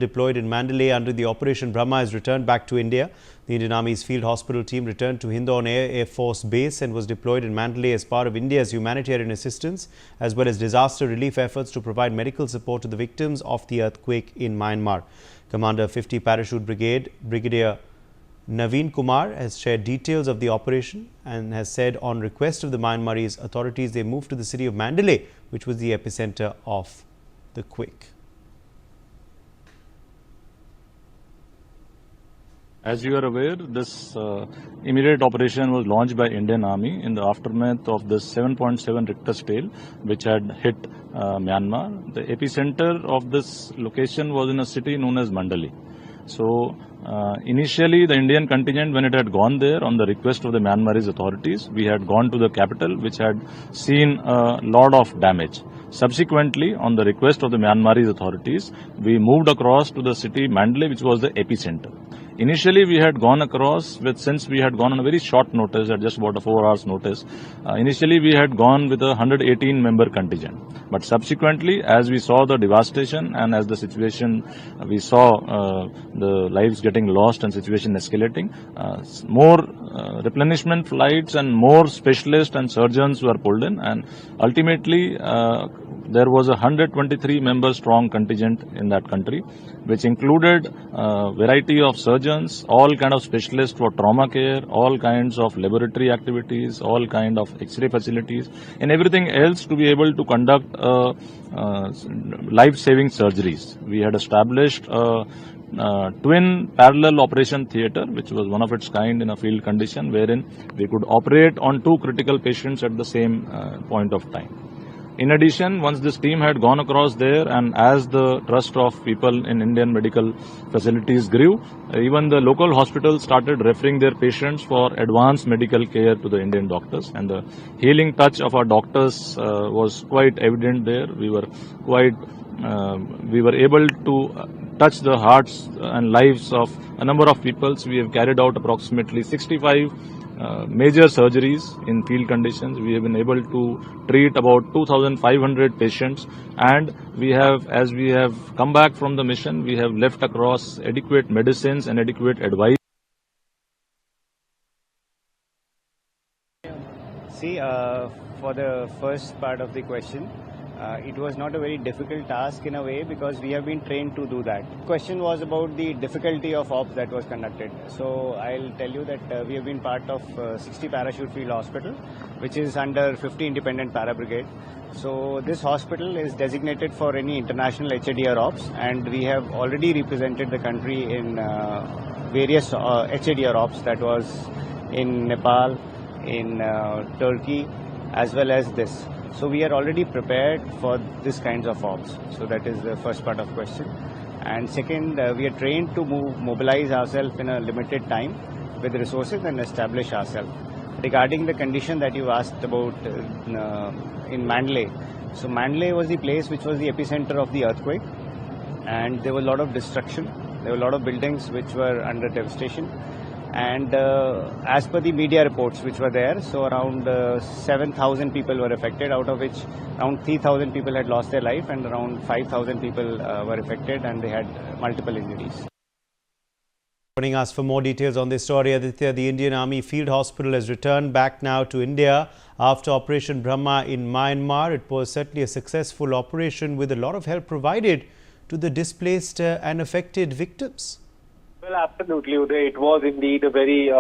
deployed in Mandalay under the Operation Brahma has returned back to India. The Indian Army's field hospital team returned to Hindon Air Force Base and was deployed in Mandalay as part of India's humanitarian assistance as well as disaster relief efforts to provide medical support to the victims of the earthquake in Myanmar. Commander 50 Parachute Brigade, Brigadier Naveen Kumar, has shared details of the operation and has said on request of the Myanmarese authorities they moved to the city of Mandalay, which was the epicenter of the quake. As you are aware, this immediate operation was launched by Indian Army in the aftermath of the 7.7 Richter scale which had hit Myanmar. The epicenter of this location was in a city known as Mandalay. So initially the Indian contingent, when it had gone there on the request of the Myanmarese authorities, we had gone to the capital which had seen a lot of damage. Subsequently, on the request of the Myanmarese authorities, we moved across to the city Mandalay, which was the epicenter. Initially, we had gone across since we had gone on a very short notice, at just about a 4 hours notice. Initially, we had gone with a 118-member contingent. But subsequently, as we saw the devastation and as the situation, we saw the lives getting lost and situation escalating, more replenishment flights and more specialists and surgeons were pulled in, and ultimately there was a 123-member strong contingent in that country, which included a variety of surgeons, all kind of specialists for trauma care, all kinds of laboratory activities, all kind of X-ray facilities, and everything else to be able to conduct life-saving surgeries. We had established a twin parallel operation theatre, which was one of its kind in a field condition, wherein we could operate on 2 critical patients at the same point of time. In addition, once this team had gone across there and as the trust of people in Indian medical facilities grew, even the local hospitals started referring their patients for advanced medical care to the Indian doctors, and the healing touch of our doctors was quite evident there. We were able to touch the hearts and lives of a number of people. So we have carried out approximately 65 major surgeries in field conditions. We have been able to treat about 2,500 patients, and we have, as we have come back from the mission, we have left across adequate medicines and adequate advice. See, for the first part of the question, it was not a very difficult task in a way because we have been trained to do that. Question was about the difficulty of ops that was conducted. So I'll tell you that we have been part of 60 Parachute Field Hospital, which is under 50 independent para brigade. So this hospital is designated for any international HADR ops, and we have already represented the country in various HADR ops, that was in Nepal, in Turkey, as well as this. So we are already prepared for this kinds of ops. So that is the first part of the question. And second, we are trained to mobilize ourselves in a limited time with resources and establish ourselves. Regarding the condition that you asked about in Mandalay, so Mandalay was the place which was the epicenter of the earthquake, and there was a lot of destruction. There were a lot of buildings which were under devastation. And as per the media reports which were there, so around 7,000 people were affected, out of which around 3,000 people had lost their life and around 5,000 people were affected and they had multiple injuries. Joining us for more details on this story, Aditya, the Indian Army Field Hospital has returned back now to India after Operation Brahma in Myanmar. It was certainly a successful operation with a lot of help provided to the displaced and affected victims. Well, absolutely, Uday. It was indeed a very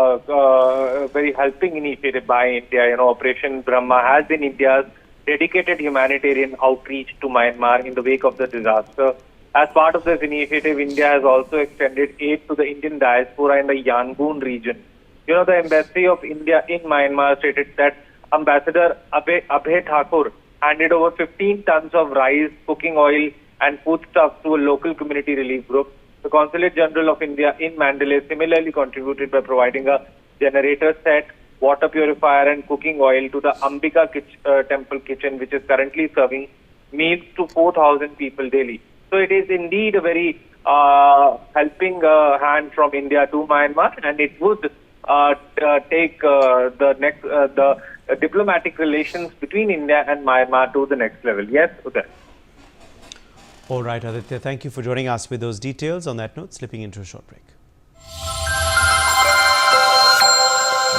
helping initiative by India. Operation Brahma has been India's dedicated humanitarian outreach to Myanmar in the wake of the disaster. As part of this initiative, India has also extended aid to the Indian diaspora in the Yangon region. The embassy of India in Myanmar stated that Ambassador Abhay Thakur handed over 15 tons of rice, cooking oil, and foodstuffs to a local community relief group. The Consulate General of India in Mandalay similarly contributed by providing a generator set, water purifier and cooking oil to the Ambika temple kitchen, which is currently serving meals to 4,000 people daily. So it is indeed a very helping hand from India to Myanmar, and it would take the diplomatic relations between India and Myanmar to the next level. Yes, Uday. All right, Aditya, thank you for joining us with those details. On that note, slipping into a short break.